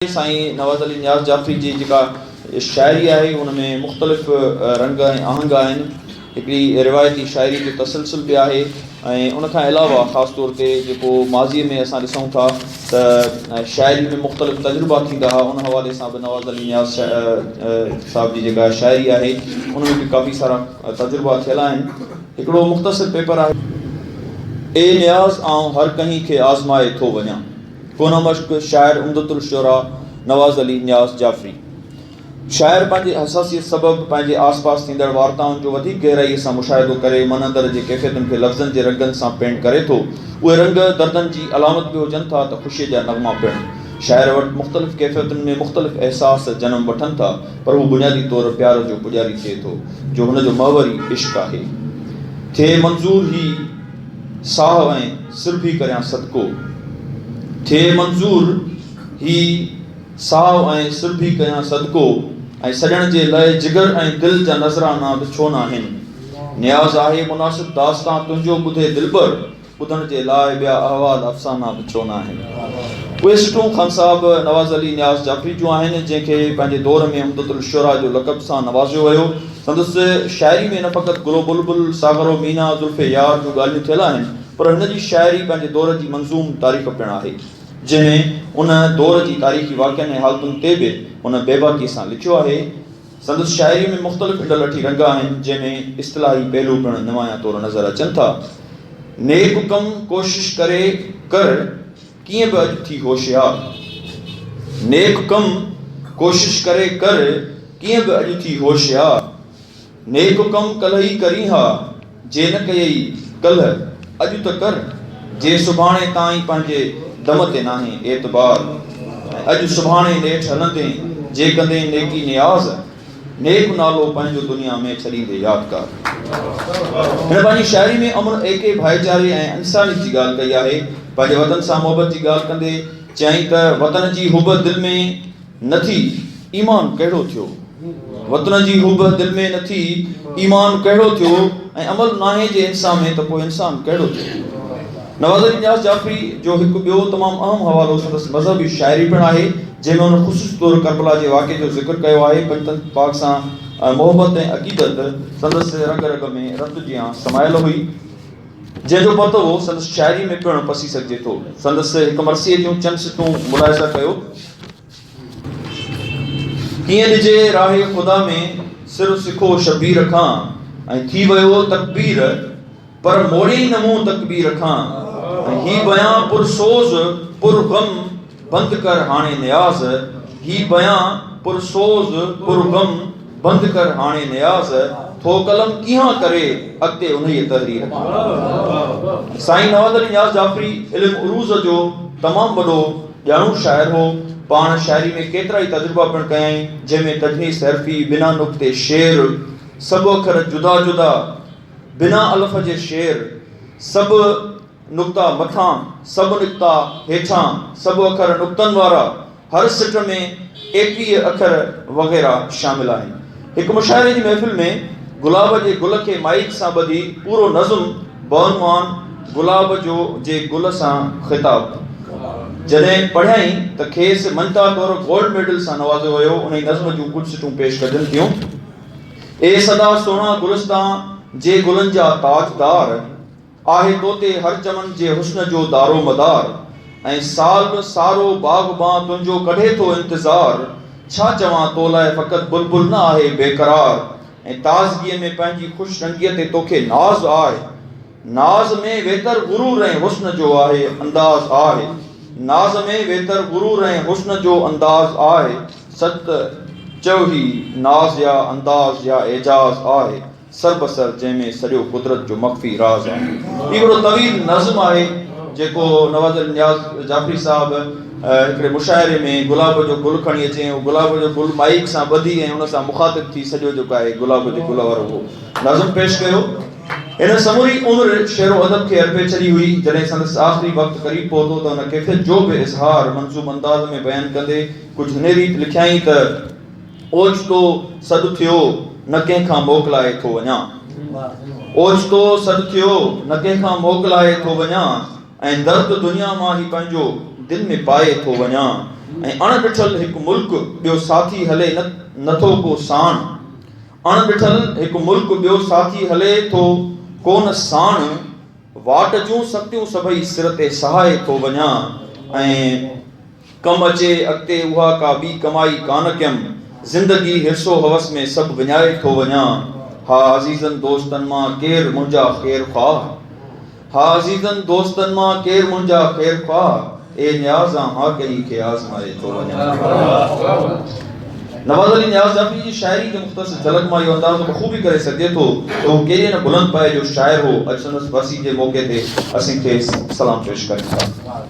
साईं नवाज़ अली नियाज़ जाफ़री जी जेका शाइरी आहे उन में मुख़्तलिफ़ रंग ऐं आहंग आहिनि। हिकिड़ी रिवायती शाइरी जो तसलसल बि आहे ऐं उन खां अलावा ख़ासि तौर ते जेको माज़ीअ में असां ॾिसूं था त शाइरी में मुख़्तलिफ़ तजुर्बा थींदा हुआ, उन हवाले सां बि नवाज़ अली नियाज़ साहिब जी जेका शाइरी आहे उन में बि काफ़ी सारा तजुर्बा थियल आहिनि। हिकिड़ो मुख़्तसिर पेपर आहे, ए नियाज़ आउं हर कंहिं खे आज़माए थो वञा, कोन मश्क शाइर उम्दतुल शुरा नवाज़ अली नियाज़ जाफ़री। शाइर पंहिंजे हसासियत सबबि पंहिंजे आस पास थींदड़ वार्ताउनि जो वधीक गहराईअ सां मुशाहिदो करे मनंदड़ जे कैफ़ियतुनि खे लफ़्ज़नि जे रंगनि सां पेंट करे थो। उहे रंग दर्दनि जी अलामत बि हुजनि था त ख़ुशीअ जा नग़मा पिणु। शाइर वटि मुख़्तलिफ़ कैफ़ियतुनि में मुख़्तलिफ़ अहसास जनम वठनि था, पर हू बुनियादी तौरु प्यार जो पुॼारी थिए थो जो हुनजो महवरी इश्क़ आहे। थिए मंज़ूर ही साह ऐं सिरभी करियां सदको, थिए मंज़ूर ही साह ऐं सिरभी कयां सदको, ऐं सॼण जे लाइ जिगर ऐं दिलि जा नज़राना बि छो न आहिनि। नियाज़ आहे मुनासिब दास्तां तुंहिंजो ॿुधे दिलबर, ॿुधण जे लाइ ॿिया अहवाल अफ़साना बि छो न आहिनि। उहे सिटूं ख़ान साहब नवाज़ अली नियाज़ जाफ़री जूं आहिनि जंहिंखे पंहिंजे दौर में उम्दतुल शुरा जो लक़ब सां नवाज़ियो वियो। संदसि शाइरी में न फ़क़ति गुलो बुलबुल सागरो मीना ज़ुल्फ़े यार जूं ॻाल्हियूं थियल आहिनि, पर हिन जी शाइरी पंहिंजे दौर जी मंज़ूम तारीख़ पिणु आहे जंहिंमें उन दौर जी तारीख़ी वाक़िअनि ऐं हालतुनि ते बि उन बेबाकीअ सां लिखियो आहे। संदसि शाइरी में मुख़्तलिफ़ इंडलठी रंग आहिनि जंहिंमें इस्तिलाही पहलू पिणु नुमायां तौरु नज़र अचनि था। नेक कम कोशिश करे कर कीअं बि अॼु थी होशियार, नेक कम कोशिश करे कर कीअं बि अॼु थी होशियार, नेक कम कल्ह ई करी हा जे न कयई कल्ह अॼु त कर, जे सुभाणे ताईं पंहिंजे दम ते नाहे एतबार, अॼु सुभाणे नेठि हलंदे जे कंदे नेकी नियाज़, नेक नालो पंहिंजो दुनिया में छॾींदे यादगार। हिन पंहिंजी शाइरी में अमन एके भाईचारे ऐं इंसानियत जी ॻाल्हि कई आहे। पंहिंजे वतन सां मोहबत जी ॻाल्हि कंदे चयईं त वतन जी हुब दिलि में नथी ईमान कहिड़ो थियो, वतन जी हुब दिलि में नथी ईमान कहिड़ो थियो, ऐं अमल नाहे जे इंसान में त पोइ इंसान कहिड़ो थियो। नवाज़ अली नियाज़ जाफ़री जो हिकु ॿियो तमामु अहम हवालो संदसि मज़हबी शाइरी पिणु आहे जंहिंमें हुन ख़ुसूस तौरु करबला जे वाक़े जो ज़िक्र कयो आहे। पंजतन पाक सां मोहबत ऐं अक़ीदत संदसि रग रग में रत जियां समायल हुई, जंहिंजो पतो संदसि शाइरी में पिणु पसी सघिजे थो। संदसि हिकु मरसीअ जूं चंद सिटूं मुलाहिज़ा कयो। कीअं ॾिजे राहे ख़ुदा में सिर सिखो शबीर खां, ऐं थी वियो तकबीर पर मोड़े ई न मुंहुं तकबीर खां, ही बयां पुरसोज़ पुरग़म बंदि कर हाणे नियाज़, ही बयां पुरसोज़ पुरग़म बंदि कर हाणे नियाज़, थो कलम कीअं करे अॻिते उन जी तहरीर। साईं नवाज़ अली नियाज़ जाफ़री इल्मु उरूज़ जो तमामु वॾो ॼाणू शाइर हो। पाण शाइरी में केतिरा ई तजुर्बा पिणु कयईं जंहिंमें तजनीस हरफ़ी, बिना नुक़्ते शेर, सभु अखर जुदा जुदा, बिना अलफ़ जे शेर, सभु नुक़्ता मथां सभु नुक़्ता हेठां, सभु अखर नुक़्तनि वारा, हर सिट में 21 अखर वग़ैरह शामिल आहिनि। हिकु मुशाइरे जी महफ़िल में गुलाब जे गुल खे माइक सां ॿधी पूरो नज़्म बउनवान गुलाब जो जे गुल सां ख़िताब जॾहिं पढ़ियईं त खेसि मंता तौरु गोल्ड मेडल सां नवाज़ियो वियो। उन ई नज़्म जूं कुझु सिटूं पेश कजनि थियूं। ए सदा सोना गुलिस्तान जे गुलनि जा ताजदार, आहे तोते हर चमन जे हुस्न जो दारो मदार, ऐं साल सारो बाग़बां तुंहिंजो कढे थो इंतज़ार, छा चवां तो लाइ फ़क़ति बुलबुल न आहे बेक़रार, ऐं ताज़गीअ में पंहिंजी ख़ुशि रंगीअ ते तोखे नाज़ आहे, नाज़ में वेतर गुरूर ऐं हुस्न जो आहे अंदाज़ आहे, नाज़ में वेतर गुरूर ऐं हुस्न जो अंदाज़ आहे, सत चौही नाज़ या अंदाज़ या एजाज़ आहे, सरबसर जंहिंमें सॼो कुदरत जो मख़फ़ी राज़ आहे। हिकिड़ो तवील नज़्म आहे जेको नवाज़ अली नियाज़ जाफ़री साहिबु हिकिड़े मुशाइरे में गुलाब जो गुल खणी अचे, गुलाब जो गुल माइक सां ॿधी ऐं हुन सां मुख़ातिब थी सॼो जेको आहे गुलाब जे गुल वारो उहो नज़्म पेश कयो। हिन समूरी उमिरि शेरो अदब खे अर्पे छॾी हुई। जॾहिं संदसि आख़िरी वक़्तु क़रीब पहुतो त हुन कैफ़ियत जो बि इज़हार मंसूब अंदाज़ में बयानु कंदे कुझु हिन रीति लिखियाईं त ओचितो सॾु थियो न कंहिंखां मोकिलाए थो वञा, ओचितो सॾु थियो न कंहिंखां मोकिलाए थो वञा, ऐं दर्द दुनिया मां ई पंहिंजो दिलि में पाए थो वञा, ऐं अणॾिठल हिकु मुल्क ॿियो साथी हले नथो को साण, अणॾिठल हिकु मुल्क ॿियो साथी हले थो कोन साण, वाट जूं सतियूं सभई सिर ते सहाए थो वञा, ऐं कम अचे अॻिते उहा का ॿी कमाई कान कयमि, ज़िंदगी हिसो हवस में सभु विञाए थो वञा। हा अज़ीज़नि दोस्तनि मां केरु मुंहिंजा ख़ैर ख़्वाह, हा अज़ीज़नि दोस्तनि मां केरु मुंहिंजा ख़ैर ख़्वाह, ए न्याज़ां हाकरी खे आज़माए थो वञा। नवाज़ अली नियाज़ जाफ़री जी शाइरी जो मुख़्तसर झलक मां इहो अंदाज़ो बख़ूबी करे सघे थो त हू कहिड़े न बुलंद पाए जो शाइर हो। अॼु संदसि वसी जे मौक़े ते असीं खे सलाम पेश कयूं था।